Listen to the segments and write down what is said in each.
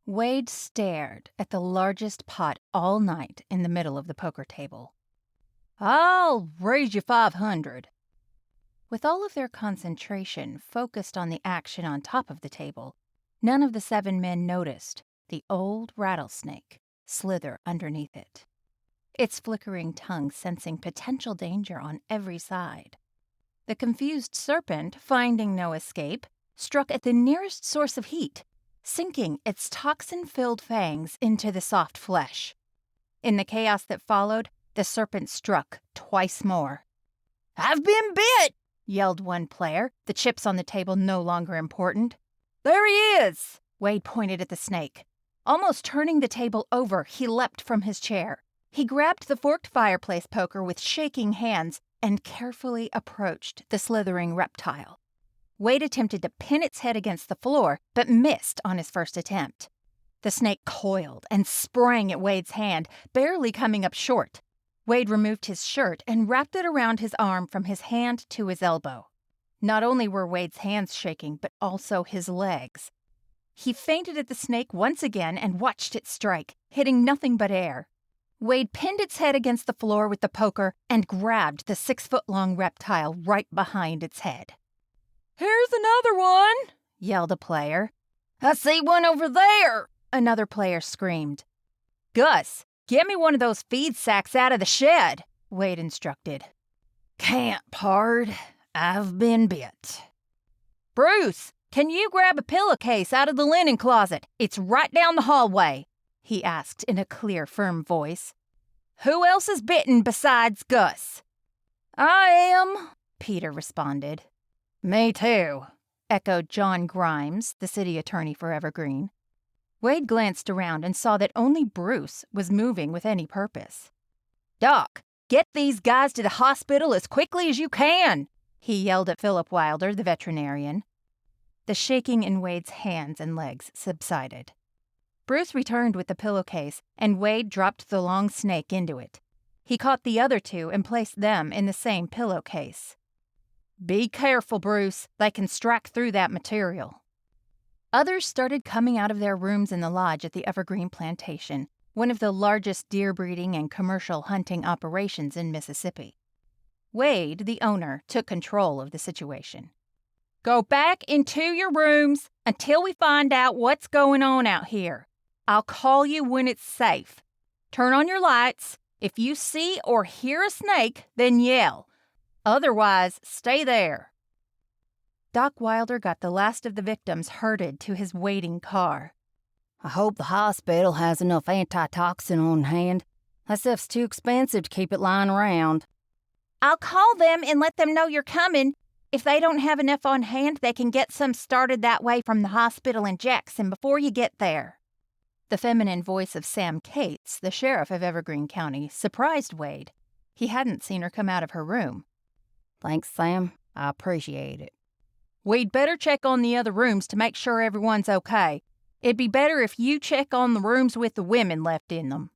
Wade stared at the largest pot all night in the middle of the poker table. "I'll raise you 500. With all of their concentration focused on the action on top of the table, none of the 7 men noticed the old rattlesnake slither underneath it, its flickering tongue sensing potential danger on every side. The confused serpent, finding no escape, struck at the nearest source of heat, sinking its toxin-filled fangs into the soft flesh. In the chaos that followed, the serpent struck twice more. "I've been bit!" yelled one player, the chips on the table no longer important. "There he is!" Wade pointed at the snake. Almost turning the table over, he leapt from his chair. He grabbed the forked fireplace poker with shaking hands and carefully approached the slithering reptile. Wade attempted to pin its head against the floor, but missed on his first attempt. The snake coiled and sprang at Wade's hand, barely coming up short. Wade removed his shirt and wrapped it around his arm from his hand to his elbow. Not only were Wade's hands shaking, but also his legs. He feinted at the snake once again and watched it strike, hitting nothing but air. Wade pinned its head against the floor with the poker and grabbed the 6-foot-long reptile right behind its head. "Here's another one!" yelled a player. "I see one over there!" another player screamed. "Gus, get me one of those feed sacks out of the shed," Wade instructed. "Can't, pard. I've been bit." "Bruce, can you grab a pillowcase out of the linen closet? It's right down the hallway," he asked in a clear, firm voice. "Who else is bitten besides Gus?" "I am," Peter responded. "Me too," echoed John Grimes, the city attorney for Evergreen. Wade glanced around and saw that only Bruce was moving with any purpose. "Doc, get these guys to the hospital as quickly as you can," he yelled at Philip Wilder, the veterinarian. The shaking in Wade's hands and legs subsided. Bruce returned with the pillowcase, and Wade dropped the long snake into it. He caught the other 2 and placed them in the same pillowcase. "Be careful, Bruce. They can strike through that material." Others started coming out of their rooms in the lodge at the Evergreen Plantation, one of the largest deer breeding and commercial hunting operations in Mississippi. Wade, the owner, took control of the situation. "Go back into your rooms until we find out what's going on out here. I'll call you when it's safe. Turn on your lights. If you see or hear a snake, then yell. Otherwise, stay there." Doc Wilder got the last of the victims herded to his waiting car. "I hope the hospital has enough antitoxin on hand. That stuff's too expensive to keep it lying around." "I'll call them and let them know you're coming. If they don't have enough on hand, they can get some started that way from the hospital in Jackson before you get there." The feminine voice of Sam Cates, the sheriff of Evergreen County, surprised Wade. He hadn't seen her come out of her room. "Thanks, Sam. I appreciate it." "We'd better check on the other rooms to make sure everyone's okay. It'd be better if you check on the rooms with the women left in them."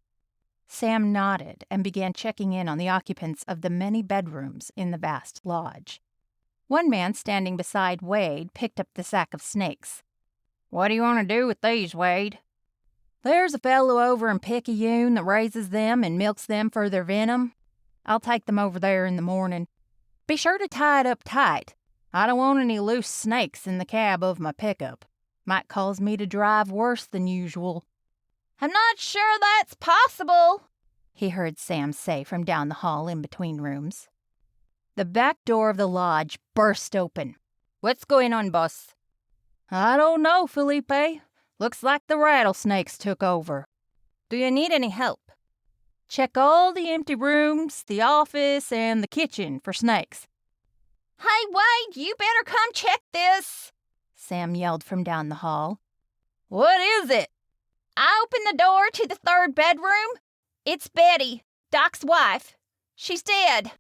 Sam nodded and began checking in on the occupants of the many bedrooms in the vast lodge. One man standing beside Wade picked up the sack of snakes. "What do you want to do with these, Wade?" "There's a fellow over in Picayune that raises them and milks them for their venom. I'll take them over there in the morning. Be sure to tie it up tight. I don't want any loose snakes in the cab of my pickup. Might cause me to drive worse than usual." "I'm not sure that's possible," he heard Sam say from down the hall in between rooms. The back door of the lodge burst open. "What's going on, boss?" "I don't know, Felipe. Looks like the rattlesnakes took over." "Do you need any help?" "Check all the empty rooms, the office, and the kitchen for snakes." "Hey, Wade, you better come check this," Sam yelled from down the hall. "What is it?" "I opened the door to the 3rd bedroom. It's Betty, Doc's wife. She's dead."